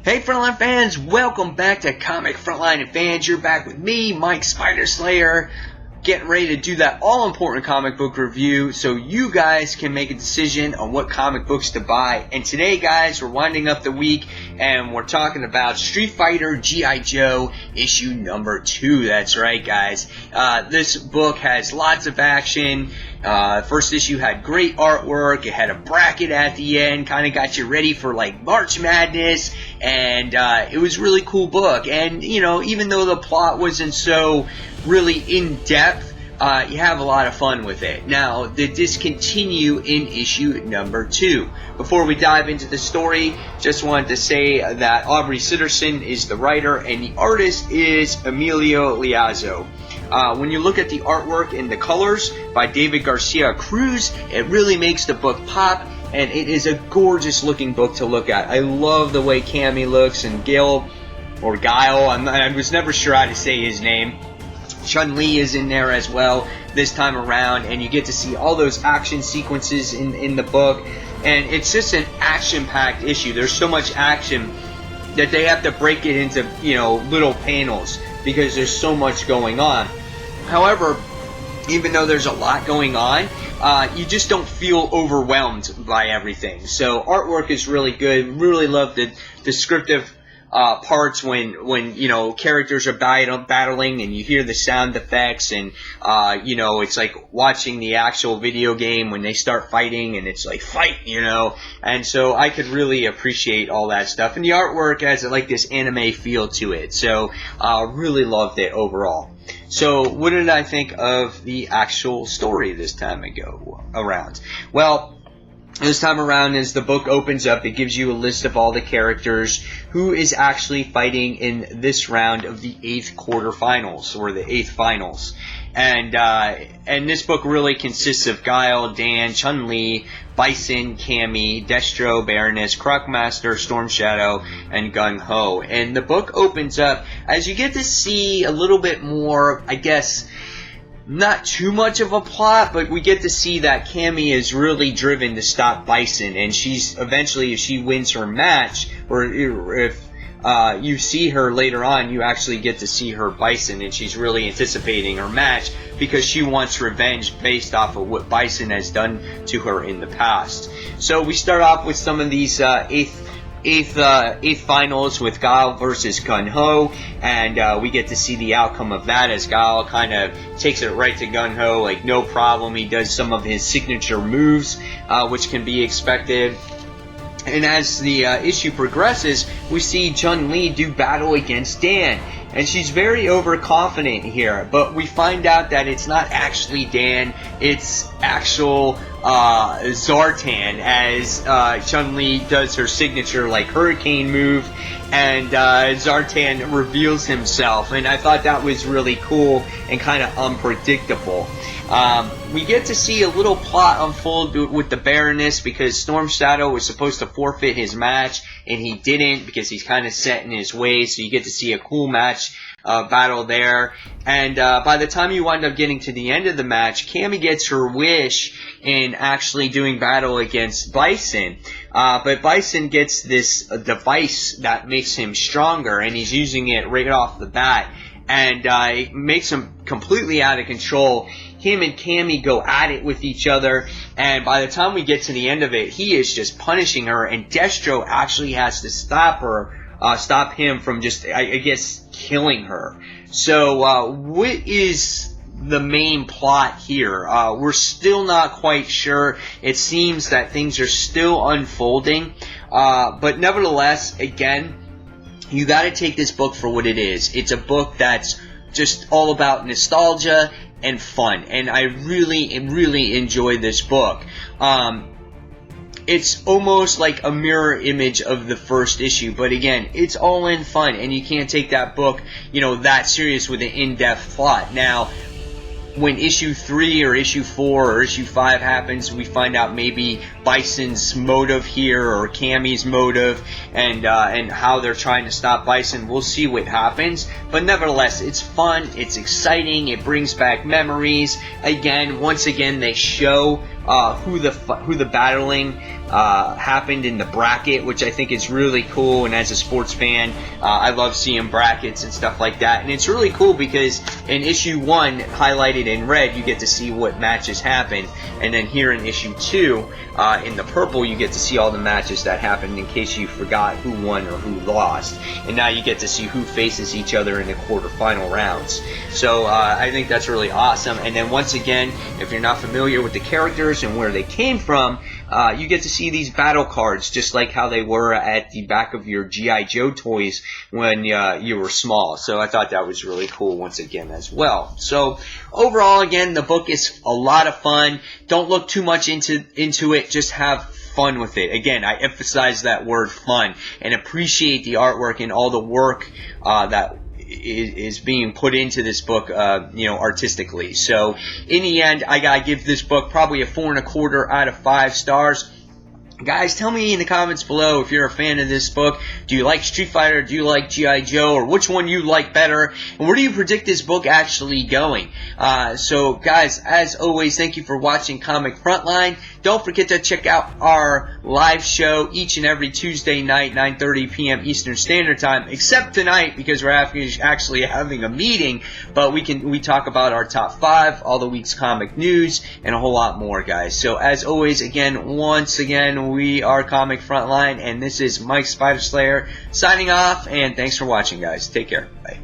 Hey Frontline fans, welcome back to Comic Frontline and Fans. You're back with me, Mike Spider Slayer, getting ready to do that all-important comic book review so you guys can make a decision on what comic books to buy. And today, guys, we're winding up the week and we're talking about Street Fighter G.I. Joe issue number 2. That's right, guys. This book has lots of action. First issue had great artwork. It had a bracket at the end, kind of got you ready for like March Madness, and it was a really cool book. And you know, even though the plot wasn't so really in depth, you have a lot of fun with it. Now, the discontinue in issue number 2. Before we dive into the story, just wanted to say that Aubrey Sitterson is the writer and the artist is Emilio Liazzo. When you look at the artwork and the colors by David Garcia Cruz, it really makes the book pop, and it is a gorgeous looking book to look at. I love the way Cammy looks, and Guile, I was never sure how to say his name. Chun-Li is in there as well this time around, and you get to see all those action sequences in the book, and it's just an action-packed issue. There's so much action that they have to break it into, you know, little panels because there's so much going on. However, even though there's a lot going on, you just don't feel overwhelmed by everything. So artwork is really good. Really love the descriptive parts when you know, characters are battling and you hear the sound effects, and you know, it's like watching the actual video game when they start fighting and it's like fight, you know. And so I could really appreciate all that stuff, and the artwork has like this anime feel to it. So really loved it overall. So what did I think of the actual story this time around? Well, this time around, as the book opens up, it gives you a list of all the characters who is actually fighting in this round of the 8th quarterfinals, or the 8th finals. And this book really consists of Guile, Dan, Chun-Li, Bison, Cammy, Destro, Baroness, Crockmaster, Storm Shadow, and Gung-Ho. And the book opens up as you get to see a little bit more, I guess, not too much of a plot, but we get to see that Cammy is really driven to stop Bison, and she's eventually, if she wins her match, or if you see her later on, you actually get to see her Bison, and she's really anticipating her match because she wants revenge based off of what Bison has done to her in the past. So we start off with some of these eighth finals with Guile versus Gung-Ho, and we get to see the outcome of that as Guile kind of takes it right to Gung-Ho, like no problem. He does some of his signature moves, which can be expected. And as the issue progresses, we see Chun-Li do battle against Dan, and she's very overconfident here, but we find out that it's not actually Dan, it's actual Zartan, as Chun-Li does her signature like hurricane move, and Zartan reveals himself, and I thought that was really cool and kind of unpredictable. We get to see a little plot unfold with the Baroness, because Storm Shadow was supposed to forfeit his match and he didn't because he's kind of set in his ways, so you get to see a cool match battle there. And by the time you wind up getting to the end of the match, Cammy gets her wish in actually doing battle against Bison, but Bison gets this device that makes him stronger, and he's using it right off the bat, and it makes him completely out of control. Him and Cammy go at it with each other, and by the time we get to the end of it, he is just punishing her, and Destro actually has to stop him from just, I guess, killing her. So, what is the main plot here? We're still not quite sure. It seems that things are still unfolding, but nevertheless, again, you gotta take this book for what it is. It's a book that's just all about nostalgia and fun, and I really enjoy this book. It's almost like a mirror image of the first issue, but again, it's all in fun, and you can't take that book, you know, that serious with an in-depth plot. Now, when issue 3 or issue 4 or issue 5 happens, we find out maybe Bison's motive here or Cammy's motive, and how they're trying to stop Bison. We'll see what happens, but nevertheless, it's fun, it's exciting, it brings back memories. Again, once again, they show who the battling happened in the bracket, which I think is really cool. And as a sports fan, I love seeing brackets and stuff like that. And it's really cool because in issue 1, highlighted in red, you get to see what matches happen. And then here in issue 2, in the purple, you get to see all the matches that happened in case you forgot who won or who lost. And now you get to see who faces each other in the quarterfinal rounds. So I think that's really awesome. And then once again, if you're not familiar with the characters and where they came from, you get to see these battle cards just like how they were at the back of your G.I.Joe toys when you were small. So I thought that was really cool once again as well. So overall, again, the book is a lot of fun. Don't look too much into it. Just have fun with it. Again, I emphasize that word fun and appreciate the artwork and all the work that is being put into this book, artistically. So in the end, I gotta give this book probably a 4.25 out of 5 stars. Guys, tell me in the comments below if you're a fan of this book. Do you like Street Fighter? Do you like G.I. Joe? Or which one you like better? And where do you predict this book actually going? So, guys, as always, thank you for watching Comic Frontline. Don't forget to check out our live show each and every Tuesday night, 9:30 p.m. Eastern Standard Time, except tonight because we're actually having a meeting. But we talk about our top 5, all the week's comic news, and a whole lot more, guys. So, as always, once again, we are Comic Frontline, and this is Mike Spider Slayer signing off, and thanks for watching, guys. Take care. Bye.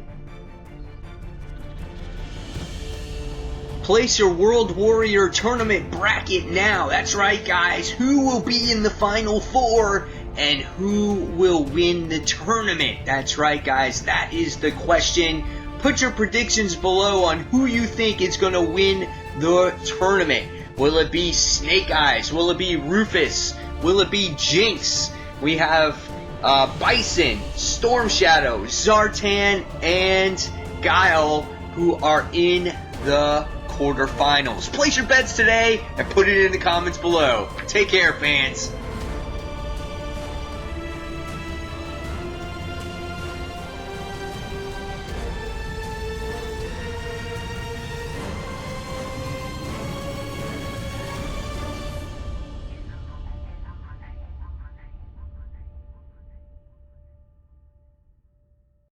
Place your World Warrior Tournament bracket now. That's right, guys. Who will be in the Final 4 and who will win the tournament? That's right, guys. That is the question. Put your predictions below on who you think is going to win the tournament. Will it be Snake Eyes? Will it be Rufus? Will it be Jinx? We have Bison, Storm Shadow, Zartan, and Guile who are in the quarterfinals. Place your bets today and put it in the comments below. Take care, fans.